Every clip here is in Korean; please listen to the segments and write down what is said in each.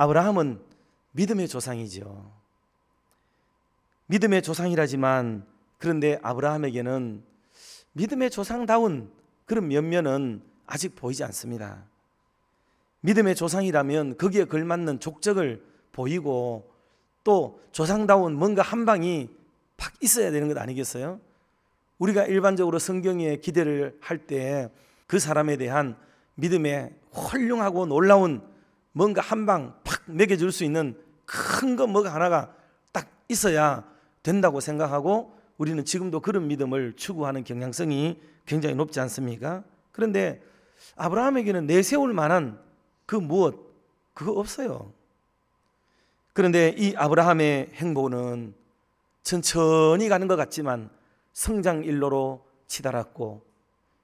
아브라함은 믿음의 조상이죠. 믿음의 조상이라지만 그런데 아브라함에게는 믿음의 조상다운 그런 면면은 아직 보이지 않습니다. 믿음의 조상이라면 거기에 걸맞는 족적을 보이고 또 조상다운 뭔가 한 방이 팍 있어야 되는 것 아니겠어요? 우리가 일반적으로 성경에 기대를 할 때 그 사람에 대한 믿음의 훌륭하고 놀라운 뭔가 한 방 팍 먹여줄 수 있는 큰 거 뭐가 하나가 딱 있어야 된다고 생각하고 우리는 지금도 그런 믿음을 추구하는 경향성이 굉장히 높지 않습니까? 그런데 아브라함에게는 내세울 만한 그 무엇 그거 없어요. 그런데 이 아브라함의 행보는 천천히 가는 것 같지만 성장일로로 치달았고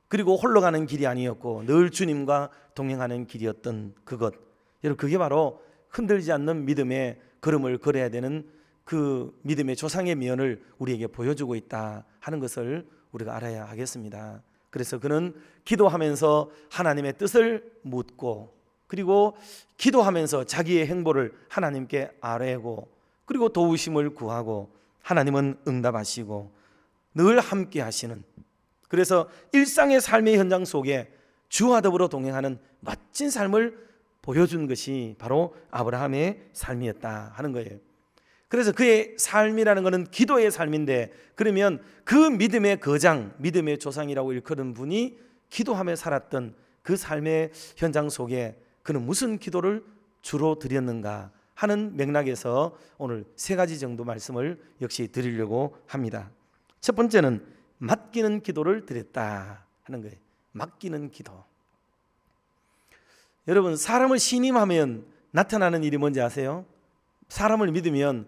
그리고 홀로 가는 길이 아니었고 늘 주님과 동행하는 길이었던 그것, 여러분 그게 바로 흔들리지 않는 믿음의 걸음을 걸어야 되는 그 믿음의 조상의 면을 우리에게 보여주고 있다 하는 것을 우리가 알아야 하겠습니다. 그래서 그는 기도하면서 하나님의 뜻을 묻고 그리고 기도하면서 자기의 행보를 하나님께 아뢰고 그리고 도우심을 구하고 하나님은 응답하시고 늘 함께 하시는, 그래서 일상의 삶의 현장 속에 주와 더불어 동행하는 멋진 삶을 보여준 것이 바로 아브라함의 삶이었다 하는 거예요. 그래서 그의 삶이라는 것은 기도의 삶인데, 그러면 그 믿음의 거장, 믿음의 조상이라고 일컫는 분이 기도하며 살았던 그 삶의 현장 속에 그는 무슨 기도를 주로 드렸는가 하는 맥락에서 오늘 세 가지 정도 말씀을 역시 드리려고 합니다. 첫 번째는 맡기는 기도를 드렸다 하는 거예요. 맡기는 기도. 여러분, 사람을 신임하면 나타나는 일이 뭔지 아세요? 사람을 믿으면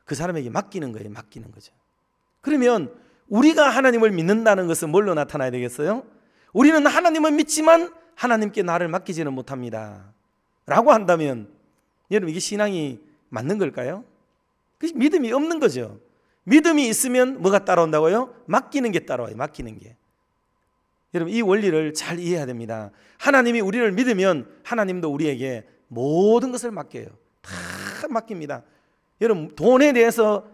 그 사람에게 맡기는 거예요. 맡기는 거죠. 그러면 우리가 하나님을 믿는다는 것은 뭘로 나타나야 되겠어요? 우리는 하나님을 믿지만 하나님께 나를 맡기지는 못합니다 라고 한다면 여러분, 이게 신앙이 맞는 걸까요? 그 믿음이 없는 거죠. 믿음이 있으면 뭐가 따라온다고요? 맡기는 게 따라와요. 맡기는 게. 여러분, 이 원리를 잘 이해해야 됩니다. 하나님이 우리를 믿으면 하나님도 우리에게 모든 것을 맡겨요. 다 맡깁니다. 여러분, 돈에 대해서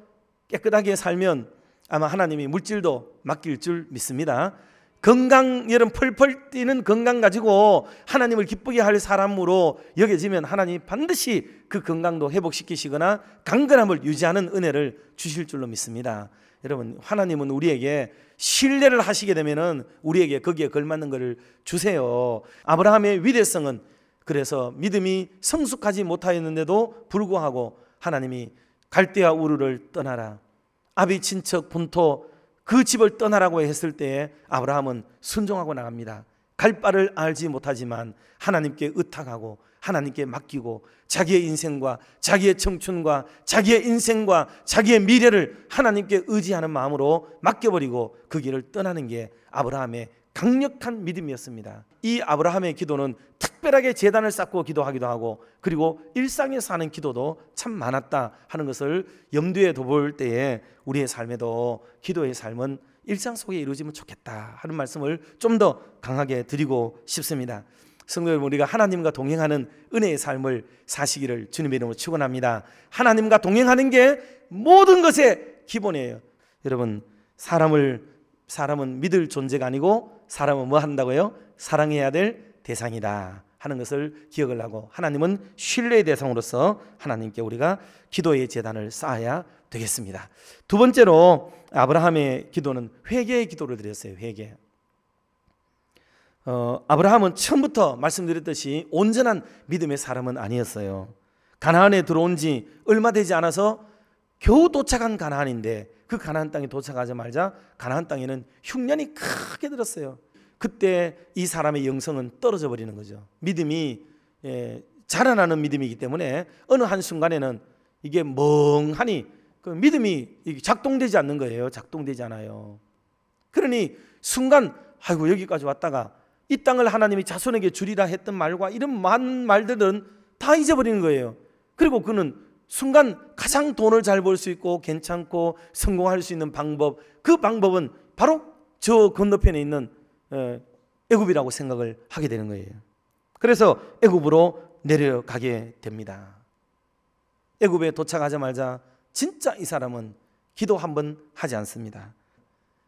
깨끗하게 살면 아마 하나님이 물질도 맡길 줄 믿습니다. 건강, 여러분 펄펄 뛰는 건강 가지고 하나님을 기쁘게 할 사람으로 여겨지면 하나님이 반드시 그 건강도 회복시키시거나 강건함을 유지하는 은혜를 주실 줄로 믿습니다. 여러분, 하나님은 우리에게 신뢰를 하시게 되면은 우리에게 거기에 걸맞는 것을 주세요. 아브라함의 위대성은 그래서 믿음이 성숙하지 못하였는데도 불구하고 하나님이 갈대아 우르를 떠나라, 아비 친척 본토 그 집을 떠나라고 했을 때에 아브라함은 순종하고 나갑니다. 갈 바를 알지 못하지만 하나님께 의탁하고 하나님께 맡기고 자기의 인생과 자기의 청춘과 자기의 인생과 자기의 미래를 하나님께 의지하는 마음으로 맡겨버리고 그 길을 떠나는 게 아브라함의 강력한 믿음이었습니다. 이 아브라함의 기도는 특별하게 제단을 쌓고 기도하기도 하고 그리고 일상에서 하는 기도도 참 많았다 하는 것을 염두에 둬볼 때에 우리의 삶에도 기도의 삶은 일상 속에 이루어지면 좋겠다 하는 말씀을 좀 더 강하게 드리고 싶습니다. 성도 여러분, 우리가 하나님과 동행하는 은혜의 삶을 사시기를 주님의 이름으로 축원합니다. 하나님과 동행하는 게 모든 것의 기본이에요. 여러분, 사람은 믿을 존재가 아니고 사람은 뭐 한다고요? 사랑해야 될 대상이다 하는 것을 기억을 하고 하나님은 신뢰의 대상으로서 하나님께 우리가 기도의 제단을 쌓아야 되겠습니다. 두 번째로 아브라함의 기도는 회개의 기도를 드렸어요. 회개. 아브라함은 처음부터 말씀드렸듯이 온전한 믿음의 사람은 아니었어요. 가나안에 들어온 지 얼마 되지 않아서 겨우 도착한 가나안인데 그 가나안 땅에 도착하자마자 가나안 땅에는 흉년이 크게 들었어요. 그때 이 사람의 영성은 떨어져 버리는 거죠. 믿음이 자라나는 믿음이기 때문에 어느 한순간에는 이게 멍하니 그 믿음이 작동되지 않는 거예요. 작동되지 않아요. 그러니 순간 아이고 여기까지 왔다가 이 땅을 하나님이 자손에게 주리라 했던 말과 이런 많은 말들은 다 잊어버리는 거예요. 그리고 그는 순간 가장 돈을 잘 벌 수 있고 괜찮고 성공할 수 있는 방법, 그 방법은 바로 저 건너편에 있는 애굽이라고 생각을 하게 되는 거예요. 그래서 애굽으로 내려가게 됩니다. 애굽에 도착하자마자 진짜 이 사람은 기도 한번 하지 않습니다.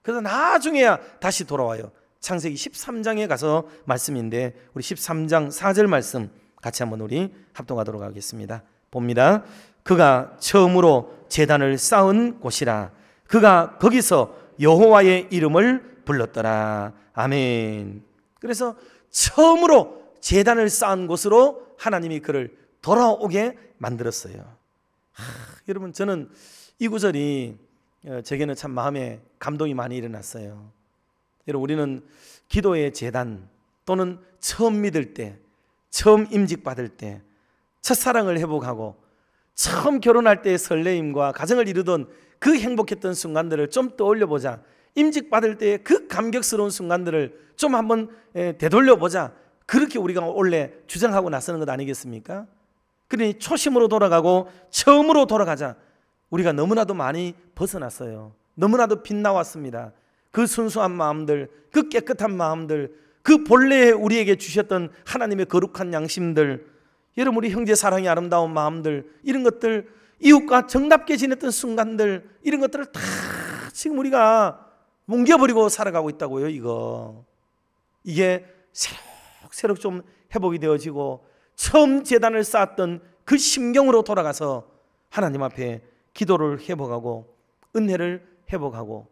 그래서 나중에야 다시 돌아와요. 창세기 13장에 가서 말씀인데 우리 13장 4절 말씀 같이 한번 우리 합동하도록 하겠습니다. 봅니다. 그가 처음으로 제단을 쌓은 곳이라. 그가 거기서 여호와의 이름을 불렀더라. 아멘. 그래서 처음으로 제단을 쌓은 곳으로 하나님이 그를 돌아오게 만들었어요. 여러분, 저는 이 구절이 제게는 참 마음에 감동이 많이 일어났어요. 여러분, 우리는 기도의 제단 또는 처음 믿을 때, 처음 임직받을 때, 첫사랑을 회복하고 처음 결혼할 때의 설레임과 가정을 이루던 그 행복했던 순간들을 좀 떠올려보자. 임직받을 때의 그 감격스러운 순간들을 좀 한번 되돌려보자. 그렇게 우리가 원래 주장하고 나서는 것 아니겠습니까? 그러니 초심으로 돌아가고 처음으로 돌아가자. 우리가 너무나도 많이 벗어났어요. 너무나도 빗나왔습니다. 그 순수한 마음들, 그 깨끗한 마음들, 그 본래 우리에게 주셨던 하나님의 거룩한 양심들, 여러분 우리 형제 사랑이 아름다운 마음들, 이런 것들, 이웃과 정답게 지냈던 순간들, 이런 것들을 다 지금 우리가 뭉개버리고 살아가고 있다고요. 이게 새록 좀 회복이 되어지고 처음 제단을 쌓았던 그 심경으로 돌아가서 하나님 앞에 기도를 회복하고 은혜를 회복하고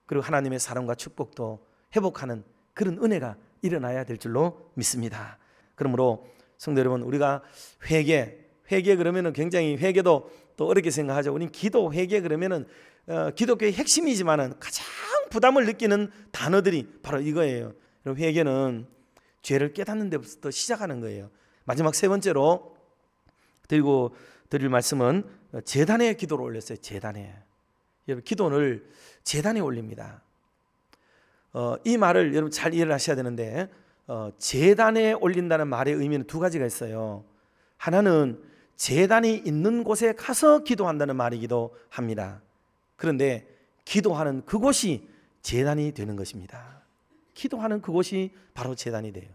그리고 하나님의 사랑과 축복도 회복하는 그런 은혜가 일어나야 될 줄로 믿습니다. 그러므로 성도 여러분, 우리가 회개 그러면은 굉장히 회개도 또 어렵게 생각하죠. 우리는 기도, 회개 그러면은 기독교의 핵심이지만은 가장 부담을 느끼는 단어들이 바로 이거예요. 회개는 죄를 깨닫는 데부터 시작하는 거예요. 마지막 세 번째로 드릴 말씀은 제단에 기도를 올렸어요. 제단에. 여러분, 기도를 제단에 올립니다. 이 말을 여러분 잘 이해를 하셔야 되는데 제단에 올린다는 말의 의미는 두 가지가 있어요. 하나는 제단이 있는 곳에 가서 기도한다는 말이기도 합니다. 그런데 기도하는 그곳이 제단이 되는 것입니다. 기도하는 그곳이 바로 제단이 돼요.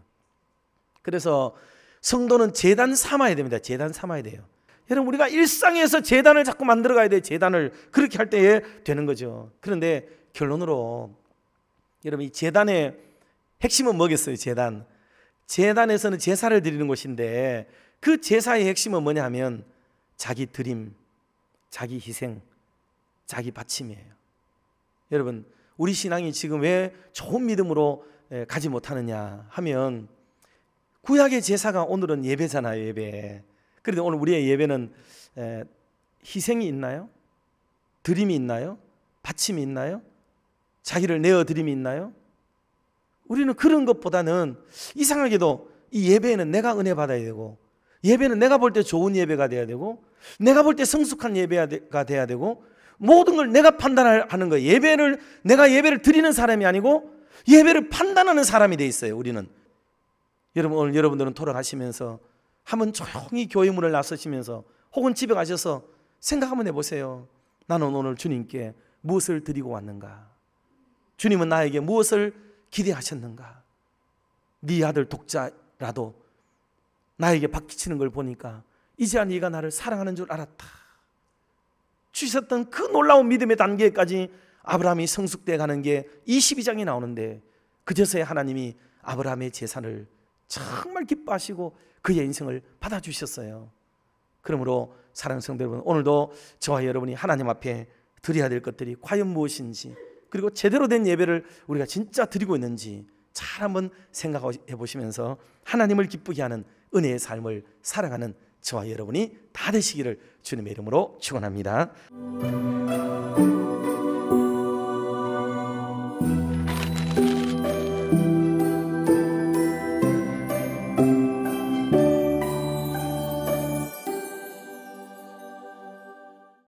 그래서 성도는 제단 삼아야 됩니다. 제단 삼아야 돼요. 여러분, 우리가 일상에서 제단을 자꾸 만들어 가야 돼요. 제단을 그렇게 할 때에 되는 거죠. 그런데 결론으로 여러분, 이 제단의 핵심은 뭐겠어요? 제단에서는 제사를 드리는 곳인데 그 제사의 핵심은 뭐냐 하면 자기 드림, 자기 희생, 자기 바침이에요. 여러분, 우리 신앙이 지금 왜 좋은 믿음으로 가지 못하느냐 하면 구약의 제사가 오늘은 예배잖아요. 예배. 그런데 오늘 우리의 예배는 희생이 있나요? 드림이 있나요? 바침이 있나요? 자기를 내어드림이 있나요? 우리는 그런 것보다는 이상하게도 이 예배에는 내가 은혜 받아야 되고, 예배는 내가 볼 때 좋은 예배가 돼야 되고, 내가 볼 때 성숙한 예배가 돼야 되고, 모든 걸 내가 판단하는 거예요. 내가 예배를 드리는 사람이 아니고 예배를 판단하는 사람이 돼 있어요. 우리는. 여러분, 오늘 여러분들은 돌아가시면서 한번 조용히 교회 문을 나서시면서 혹은 집에 가셔서 생각 한번 해보세요. 나는 오늘 주님께 무엇을 드리고 왔는가? 주님은 나에게 무엇을 기대하셨는가? 네 아들 독자라도 나에게 박치는 걸 보니까 이제야 네가 나를 사랑하는 줄 알았다. 주셨던 그 놀라운 믿음의 단계까지 아브라함이 성숙돼 가는 게 22장이 나오는데 그제서야 하나님이 아브라함의 재산을 정말 기뻐하시고 그의 인생을 받아주셨어요. 그러므로 사랑하는 성도 여러분, 오늘도 저와 여러분이 하나님 앞에 드려야 될 것들이 과연 무엇인지, 그리고 제대로 된 예배를 우리가 진짜 드리고 있는지 잘 한번 생각해 보시면서 하나님을 기쁘게 하는 은혜의 삶을 살아가는 저와 여러분이 다 되시기를 주님의 이름으로 축원합니다.